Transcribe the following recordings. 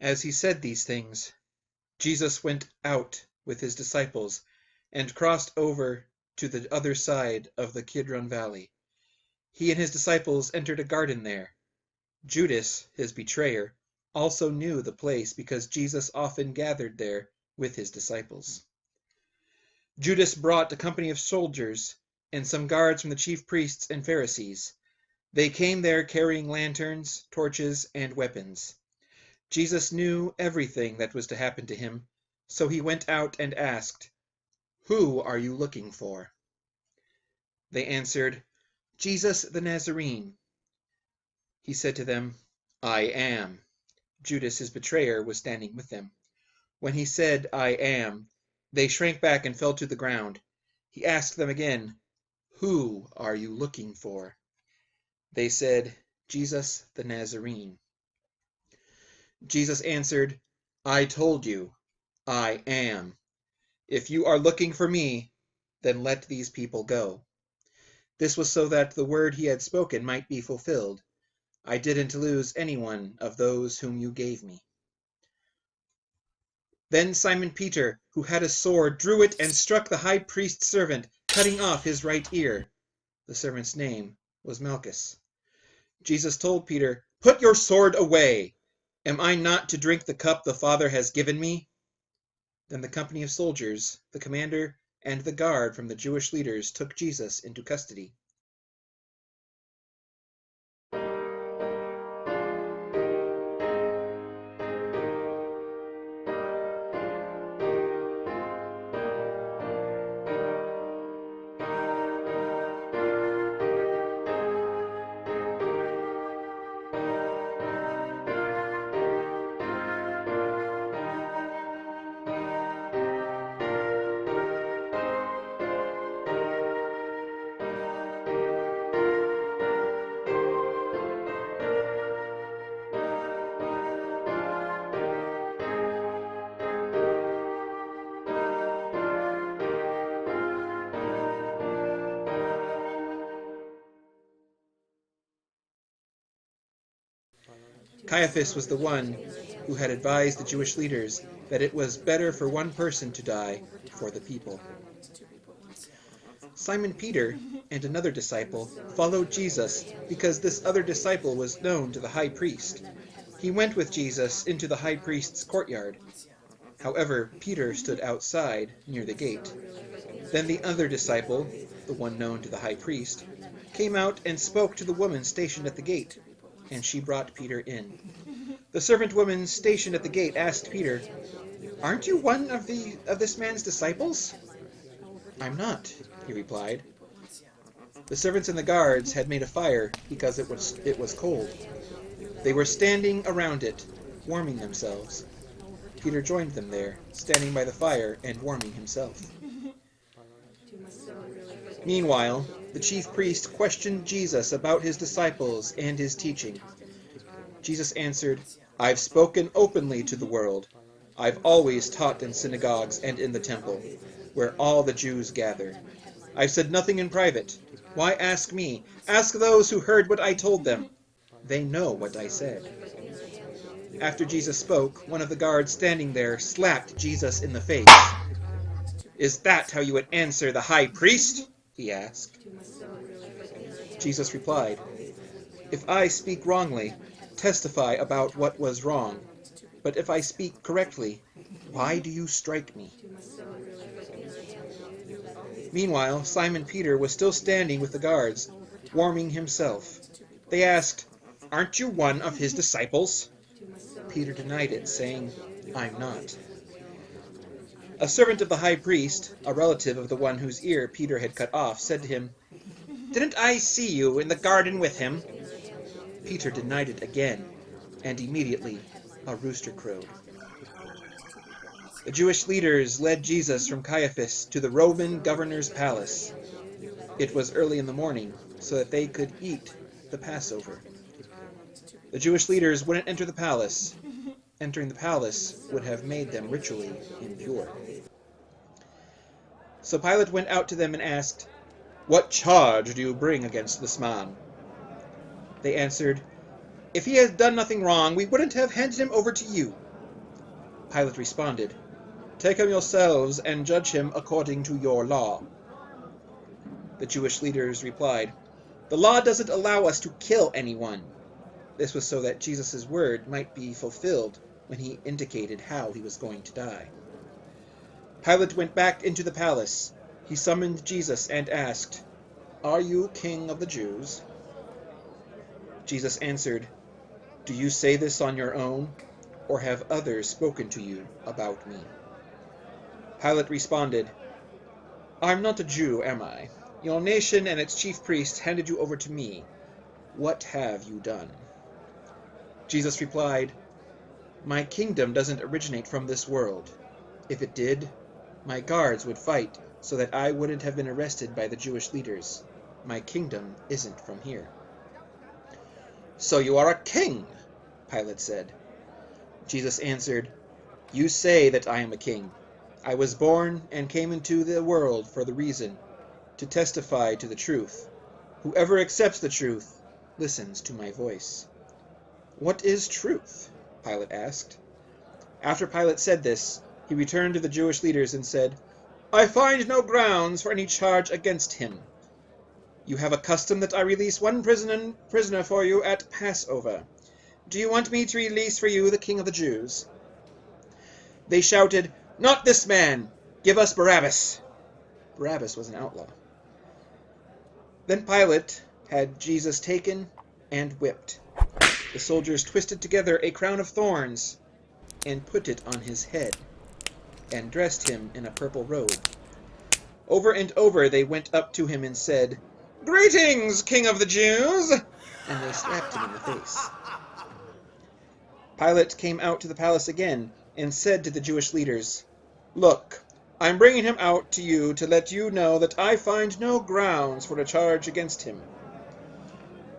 As he said these things, Jesus went out with his disciples and crossed over to the other side of the Kidron Valley. He and his disciples entered a garden there. Judas, his betrayer, also knew the place because Jesus often gathered there with his disciples. Judas brought a company of soldiers and some guards from the chief priests and Pharisees. They came there carrying lanterns, torches, and weapons. Jesus knew everything that was to happen to him, so he went out and asked, "Who are you looking for?" They answered, "Jesus the Nazarene." He said to them, "I am." Judas, his betrayer, was standing with them. When he said, "I am," they shrank back and fell to the ground. He asked them again, "Who are you looking for?" They said, "Jesus the Nazarene." Jesus answered, "I told you, I am. If you are looking for me, then let these people go." This was so that the word he had spoken might be fulfilled. "I didn't lose anyone of those whom you gave me." Then Simon Peter, who had a sword, drew it and struck the high priest's servant, cutting off his right ear. The servant's name was Malchus. Jesus told Peter, "Put your sword away. Am I not to drink the cup the Father has given me?" Then the company of soldiers, the commander, and the guard from the Jewish leaders took Jesus into custody. Caiaphas was the one who had advised the Jewish leaders that it was better for one person to die for the people. Simon Peter and another disciple followed Jesus because this other disciple was known to the high priest. He went with Jesus into the high priest's courtyard. However, Peter stood outside near the gate. Then the other disciple, the one known to the high priest, came out and spoke to the woman stationed at the gate, and she brought Peter in. The servant woman stationed at the gate asked Peter, "Aren't you one of this man's disciples?" "I'm not," he replied. The servants and the guards had made a fire because it was cold. They were standing around it, warming themselves. Peter joined them there, standing by the fire and warming himself. Meanwhile, the chief priest questioned Jesus about his disciples and his teaching. Jesus answered, "I've spoken openly to the world. I've always taught in synagogues and in the temple, where all the Jews gather. I've said nothing in private. Why ask me? Ask those who heard what I told them. They know what I said." After Jesus spoke, one of the guards standing there slapped Jesus in the face. "Is that how you would answer the high priest?" he asked. Jesus replied, "If I speak wrongly, testify about what was wrong. But if I speak correctly, why do you strike me?" Meanwhile, Simon Peter was still standing with the guards, warming himself. They asked, "Aren't you one of his disciples?" Peter denied it, saying, "I'm not." A servant of the high priest, a relative of the one whose ear Peter had cut off, said to him, "Didn't I see you in the garden with him?" Peter denied it again, and immediately a rooster crowed. The Jewish leaders led Jesus from Caiaphas to the Roman governor's palace. It was early in the morning, so that they could eat the Passover. The Jewish leaders wouldn't enter the palace. Entering the palace would have made them ritually impure. So Pilate went out to them and asked, "What charge do you bring against this man?" They answered, "If he has done nothing wrong, we wouldn't have handed him over to you. Pilate responded, "Take him yourselves and judge him according to your law." The Jewish leaders replied, "The law doesn't allow us to kill anyone." This was so that Jesus' word might be fulfilled when he indicated how he was going to die. Pilate went back into the palace. He summoned Jesus and asked, "Are you king of the Jews?" Jesus answered, "Do you say this on your own, or have others spoken to you about me?" Pilate responded, "I'm not a Jew, am I? Your nation and its chief priests handed you over to me. What have you done?" Jesus replied, "My kingdom doesn't originate from this world. If it did, my guards would fight so that I wouldn't have been arrested by the Jewish leaders. My kingdom isn't from here." "So you are a king," Pilate said. Jesus answered, "You say that I am a king. I was born and came into the world for the reason to testify to the truth. Whoever accepts the truth listens to my voice." "What is truth?" Pilate asked. After Pilate said this, he returned to the Jewish leaders and said, "I find no grounds for any charge against him. You have a custom that I release one prisoner for you at Passover. Do you want me to release for you the King of the Jews?" They shouted, "Not this man! Give us Barabbas!" Barabbas was an outlaw. Then Pilate had Jesus taken and whipped. The soldiers twisted together a crown of thorns and put it on his head, and dressed him in a purple robe. Over and over they went up to him and said, "Greetings, King of the Jews!" And they slapped him in the face. Pilate came out to the palace again and said to the Jewish leaders, "Look, I'm bringing him out to you to let you know that I find no grounds for a charge against him."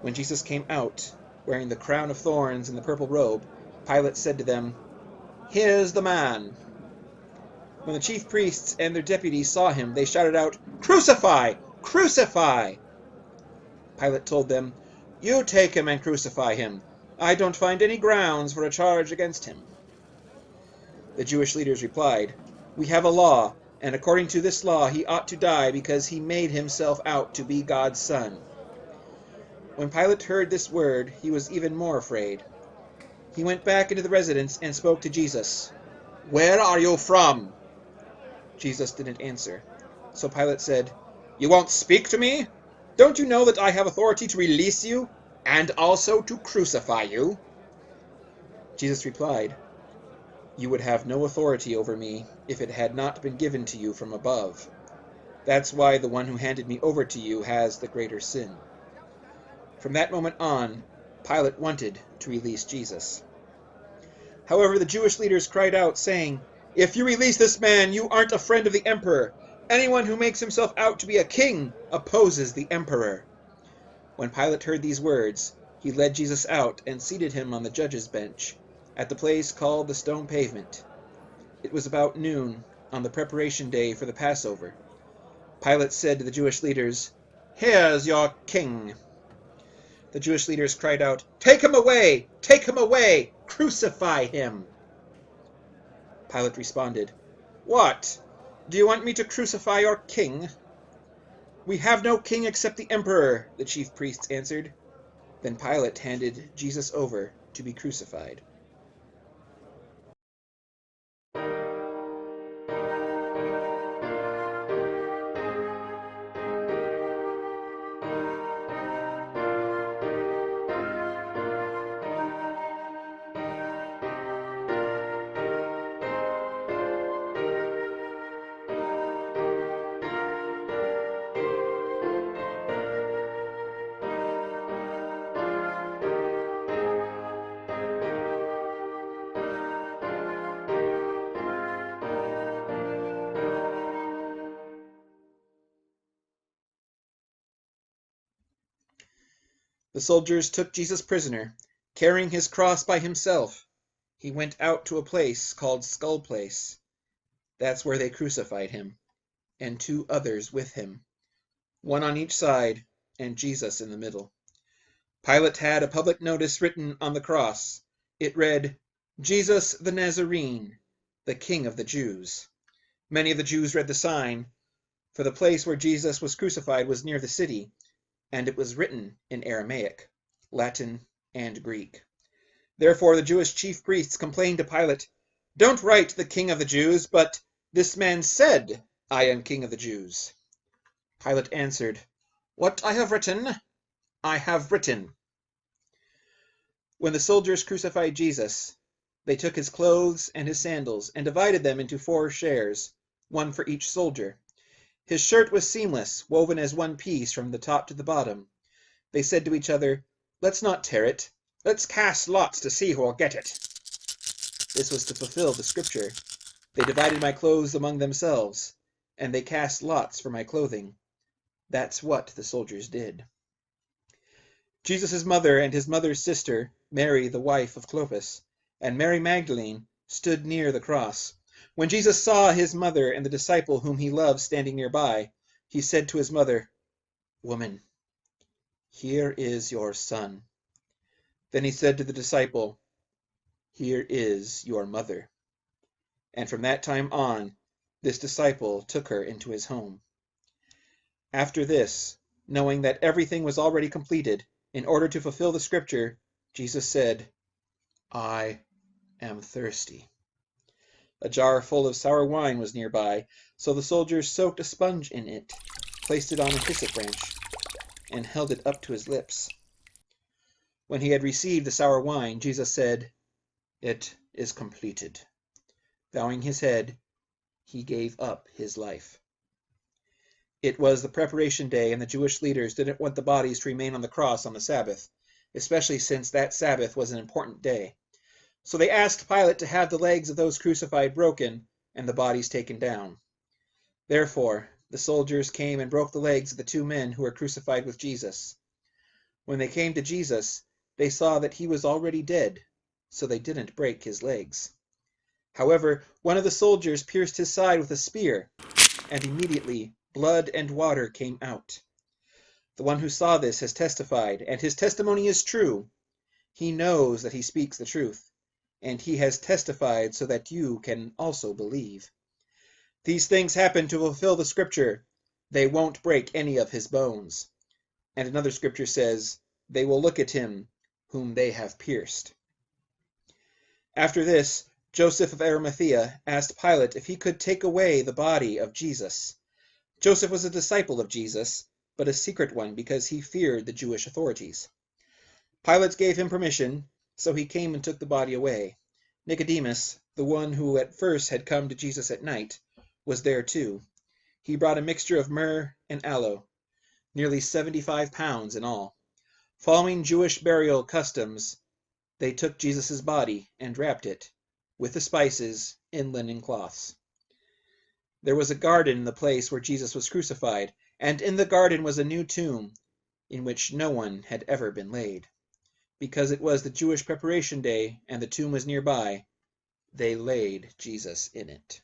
When Jesus came out, wearing the crown of thorns and the purple robe, Pilate said to them, "Here's the man." When the chief priests and their deputies saw him, they shouted out, "Crucify! Crucify!" Pilate told them, "You take him and crucify him. I don't find any grounds for a charge against him." The Jewish leaders replied, "We have a law, and according to this law he ought to die because he made himself out to be God's son." When Pilate heard this word, he was even more afraid. He went back into the residence and spoke to Jesus. "Where are you from?" Jesus didn't answer. So Pilate said, "You won't speak to me? Don't you know that I have authority to release you and also to crucify you?" Jesus replied, "You would have no authority over me if it had not been given to you from above. That's why the one who handed me over to you has the greater sin." From that moment on, Pilate wanted to release Jesus. However, the Jewish leaders cried out, saying, "If you release this man, you aren't a friend of the emperor. Anyone who makes himself out to be a king opposes the emperor." When Pilate heard these words, he led Jesus out and seated him on the judge's bench, at the place called the Stone Pavement. It was about noon, on the preparation day for the Passover. Pilate said to the Jewish leaders, "Here's your king." The Jewish leaders cried out, "Take him away! Take him away! Crucify him!" Pilate responded, "What? Do you want me to crucify your king?" "We have no king except the emperor," the chief priests answered. Then Pilate handed Jesus over to be crucified. The soldiers took Jesus prisoner, carrying his cross by himself. He went out to a place called Skull Place. That's where they crucified him, and two others with him, one on each side, and Jesus in the middle. Pilate had a public notice written on the cross. It read, "Jesus the Nazarene, the King of the Jews. Many of the Jews read the sign, for the place where Jesus was crucified was near the city, and it was written in Aramaic, Latin, and Greek. Therefore the Jewish chief priests complained to Pilate, "Don't write the King of the Jews, but this man said, 'I am King of the Jews.'" Pilate answered, "What I have written, I have written." When the soldiers crucified Jesus, they took his clothes and his sandals and divided them into 4 shares, one for each soldier. His shirt was seamless, woven as one piece from the top to the bottom. They said to each other, "Let's not tear it. Let's cast lots to see who will get it." This was to fulfill the scripture, "They divided my clothes among themselves, and they cast lots for my clothing." That's what the soldiers did. Jesus' mother and his mother's sister, Mary, the wife of Clopas, and Mary Magdalene, stood near the cross. When Jesus saw his mother and the disciple whom he loved standing nearby, he said to his mother, "Woman, here is your son." Then he said to the disciple, "Here is your mother." And from that time on, this disciple took her into his home. After this, knowing that everything was already completed, in order to fulfill the scripture, Jesus said, "I am thirsty." A jar full of sour wine was nearby, so the soldiers soaked a sponge in it, placed it on a hyssop branch, and held it up to his lips. When he had received the sour wine, Jesus said, "It is completed." Bowing his head, he gave up his life. It was the preparation day, and the Jewish leaders didn't want the bodies to remain on the cross on the Sabbath, especially since that Sabbath was an important day. So they asked Pilate to have the legs of those crucified broken and the bodies taken down. Therefore, the soldiers came and broke the legs of the 2 men who were crucified with Jesus. When they came to Jesus, they saw that he was already dead, so they didn't break his legs. However, one of the soldiers pierced his side with a spear, and immediately blood and water came out. The one who saw this has testified, and his testimony is true. He knows that he speaks the truth, and he has testified so that you can also believe. These things happen to fulfill the scripture, "They won't break any of his bones." And another scripture says, "They will look at him whom they have pierced." After this, Joseph of Arimathea asked Pilate if he could take away the body of Jesus. Joseph was a disciple of Jesus, but a secret one because he feared the Jewish authorities. Pilate gave him permission, so he came and took the body away. Nicodemus, the one who at first had come to Jesus at night, was there too. He brought a mixture of myrrh and aloe, nearly 75 pounds in all. Following Jewish burial customs, they took Jesus' body and wrapped it, with the spices, in linen cloths. There was a garden in the place where Jesus was crucified, and in the garden was a new tomb, in which no one had ever been laid. Because it was the Jewish preparation day and the tomb was nearby, they laid Jesus in it.